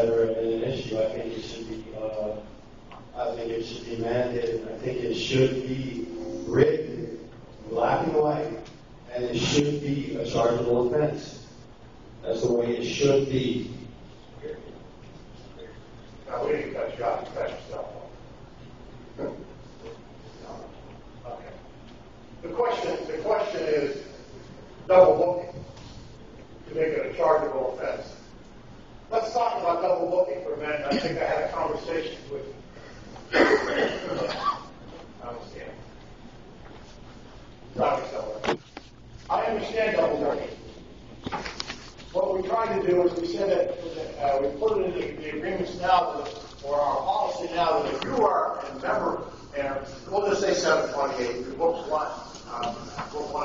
ever an issue. I think it should be. I think it should be mandated. I think it should be written black and white, and it should be a chargeable offense. That's the way it should be. Now, we didn't cut you off. You cut yourself off. Okay. The question is double booking to make it a chargeable offense. Let's talk about double booking for a minute. I think I had a conversation with I understand double booking. What we're trying to do is we said that we put it in the agreements now, or our policy now, that if you are a member, and we'll just say 728, book one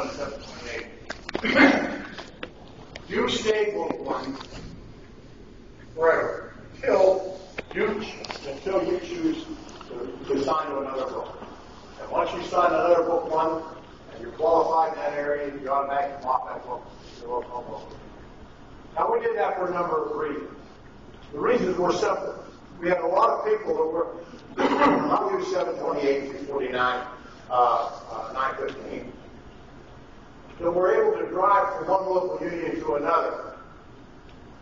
and 728, you stay book one forever until you choose to sign to another book. And once you sign another book one, and you're qualified in that area, you automatically come off that book. Now, we did that for a number of reasons. The reasons were simple. We had a lot of people that were, I'll use 728, 349, 915, that were able to drive from one local union to another.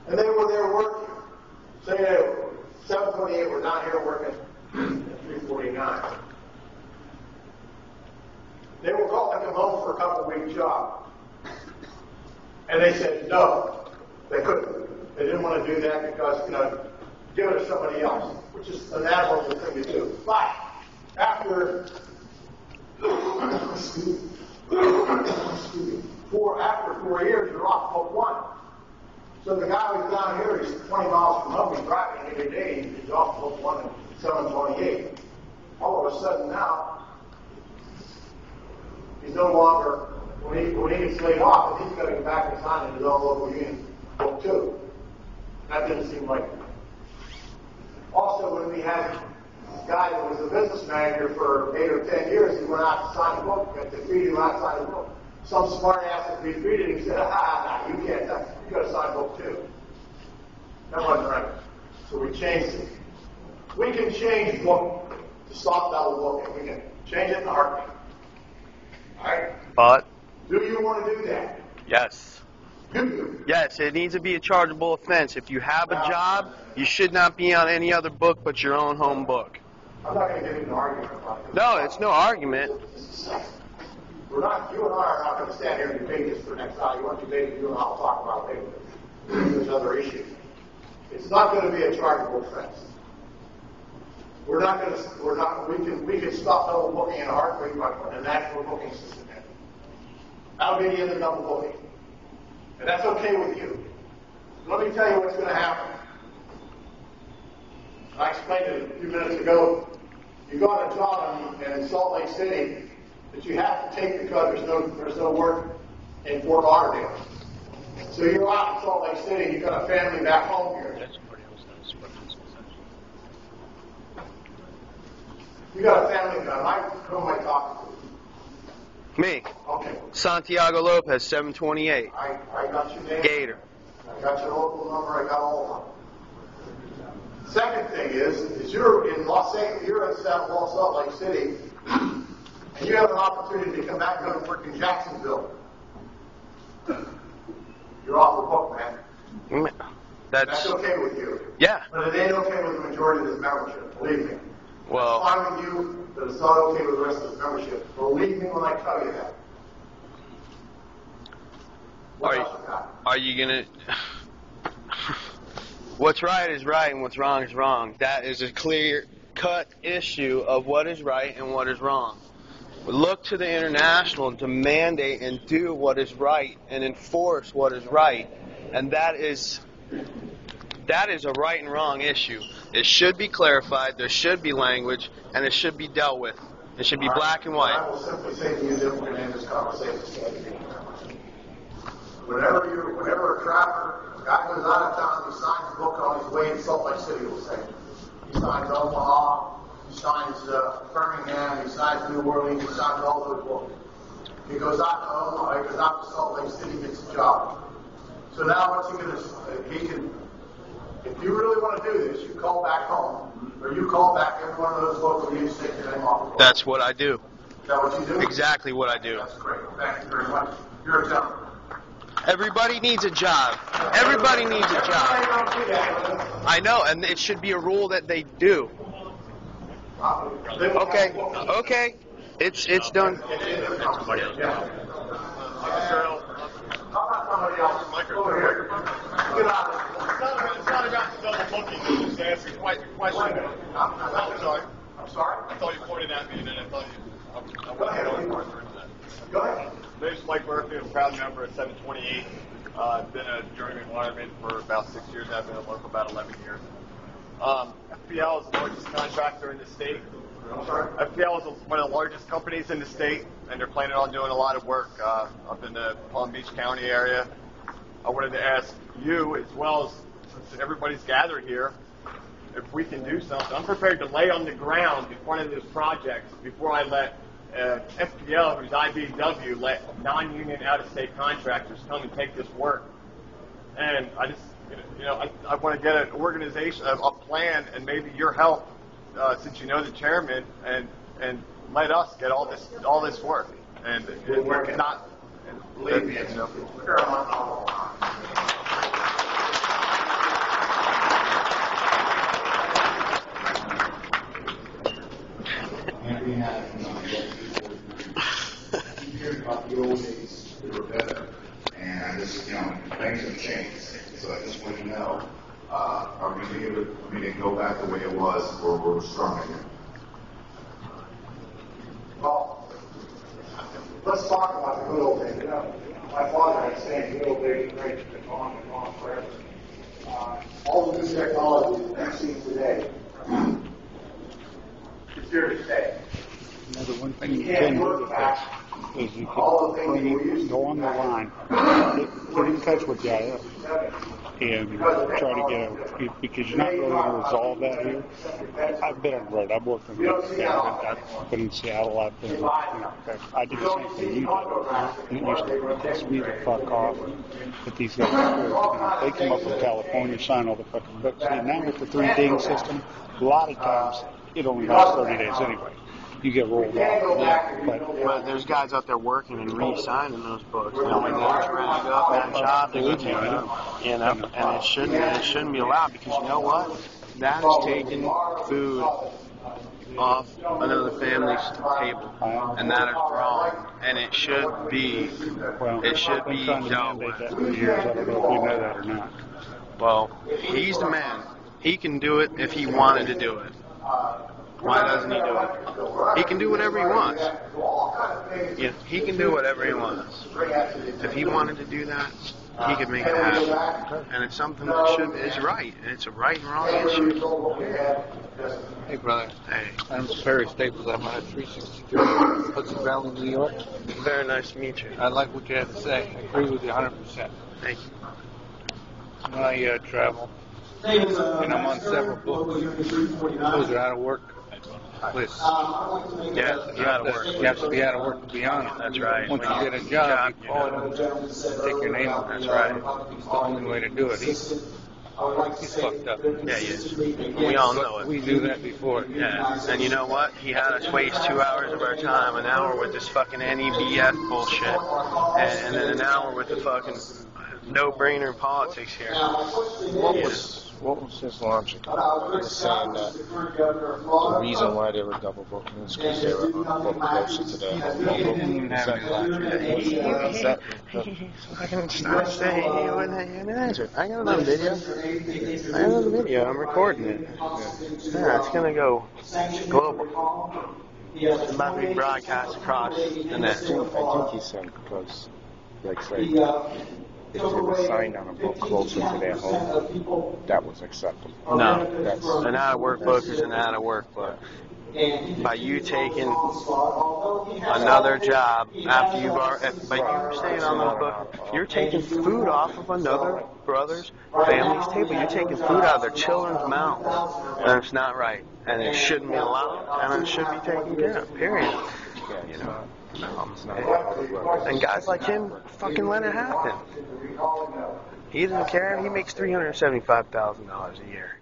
And they were there working. Say 728 were down here working at 349. They were calling them home for a couple-week job. And they said no. They couldn't. They didn't want to do that because, give it to somebody else, which is an admirable thing to do. But after 4 years, you're off book one. So the guy who's down here, he's 20 miles from home, he's driving every day, he's off book one at 728. All of a sudden now, he's no longer, when he gets laid off, he's got to go back and sign in his own local union. Book two. That didn't seem right. Also, when we had a guy that was a business manager for 8 or 10 years, he went out to sign a book, got defeated, went out to sign a book. Some smart ass was defeated, he said, you can't, you got to sign book two. That wasn't right. So we changed it. We can change book to stop double booking. We can change it in a heartbeat. Alright? But? Do you want to do that? Yes. Yes, it needs to be a chargeable offense. If you have a job, you should not be on any other book but your own home book. I'm not going to get into an argument about this. No, it's no argument. You and I are not going to stand here and debate this for the next hour. You want to debate, you and I will talk about it later. There's other issues. It's not going to be a chargeable offense. We can stop double booking in a heartbeat by putting a national booking system in. That'll be the end of double booking. And that's okay with you. Let me tell you what's going to happen. I explained it a few minutes ago. You got a job in Salt Lake City that you have to take because there's no work in Fort Lauderdale. So you're out in Salt Lake City, you've got a family back home here. You got a family, who am I talking to? Me. Okay. Santiago Lopez, 728. I got your name. Gator. I got your local number. I got all of them. Second thing is you're in you're in Salt Lake City, and you have an opportunity to come back and go to work in Jacksonville. You're off the book, man. That's okay with you. Yeah. But it ain't okay with the majority of this membership. Believe me. Well, it's fine with you, but it's not okay with the rest of the membership. Believe me when I tell you that. Are you going to... What's right is right and what's wrong is wrong. That is a clear-cut issue of what is right and what is wrong. We look to the international to mandate and do what is right and enforce what is right. And that is a right and wrong issue. It should be clarified, there should be language, and it should be dealt with. It should be black and white. I will simply say to you that we're going to end this conversation. Whenever a trapper, a guy goes out of town, he signs a book on his way in Salt Lake City, we'll say. He signs Omaha, he signs Birmingham, he signs New Orleans, he signs all those books. He goes out to Omaha, he goes out to Salt Lake City, gets a job. So now what's he going to, If you really want to do this, you call back home, or you call back every one of those local unions, take your name off. That's what I do. Is that what you do? Exactly what I do. That's great. Thank you very much. You're a gentleman. Everybody needs a job. Everybody needs a job. I know, and it should be a rule that they do. Okay. Okay. It's done. How about somebody else? Over here. Get out. It's not about double booking. It's just asking a question. I'm sorry. I'm sorry? I thought you pointed at me, and then I thought you. Go ahead. Go ahead. My name's Mike Murphy. I'm a proud member at 728. I've been a journeyman wireman for about 6 years. I've been a local about 11 years. FPL is the largest contractor in the state. I'm sorry? FPL is one of the largest companies in the state, and they're planning on doing a lot of work up in the Palm Beach County area. I wanted to ask you, as well as since everybody's gathered here, if we can do something. I'm prepared to lay on the ground in front of this project before I let FPL, who's IBEW, let non-union out-of-state contractors come and take this work. And I just, I want to get an organization, a plan, and maybe your help, since you know the chairman, and let us get all this work. And we're not. Believe me, it's paramount. And we have you hear about the old days that were better, and I just, things have changed. So I just want to know, are we going to go back the way it was, or we're strong again? Well, let's talk about the good old days. My father had saying good old days are great, it's gone and gone forever. All the new technology that we've seen today is here to stay. Another one thing you can do with this is you can go on the line, get in touch with the IF, and try to get because you're not really going to resolve that here. I've been on the road. I've worked in I've been in Seattle. I've been, I did the same thing you did. And it used to piss me the fuck off that these guys do. They come up from California, sign all the fucking books. And now with the 3-ding system, a lot of times it only lasts 30 days anyway. You get rolled off. Yeah. But there's guys out there working and re-signing those books. When they're ready to go up that job, they get and it shouldn't be allowed because you know what? That is taking food off another family's table, and that is wrong. And it should be dealt with. That for years. I don't know if you know that or not. Well, he's the man. He can do it if he wanted to do it. Why doesn't he do it? He can do whatever he wants. Yeah, he can do whatever he wants. If he wanted to do that, he could make it happen. And it's something that is right. And it's a right and wrong issue. Hey, brother. Hey. I'm Perry Staples. I'm at 363 Hudson Valley, New York. Very nice to meet you. I like what you have to say. I agree with you 100%. Thank you. When I travel, and I'm on several books, those are out of work. Lists. Yeah, you're out of work. You have to be out of work to be on it. That's right. Once you get a job, you call them, take your name off. That's right. It's the only way to do it. He's fucked up. Yeah, he is. We all know it. We knew that before. Yeah, and you know what? He had us waste 2 hours of our time, an hour with this fucking NEBF bullshit, and then an hour with the fucking no-brainer politics here. What was his logic? He was saying that the reason why they were double booking is because they were booked closer to the home I got another video. I'm recording it. Yeah, it's gonna go global. It's about to be broadcast across the net. I think he said because, like, say, if it was signed on a book closer to their home, that was acceptable. No, an out-of-work book is an out-of-work book. By you taking another job after you've already, by you staying on those books, you're taking food off of another brother's family's table. You're taking food out of their children's mouths, and it's not right, and it shouldn't be allowed, and it should be taken care of. Period. You know. No. And guys like him fucking let it happen. He doesn't care. He makes $375,000 a year.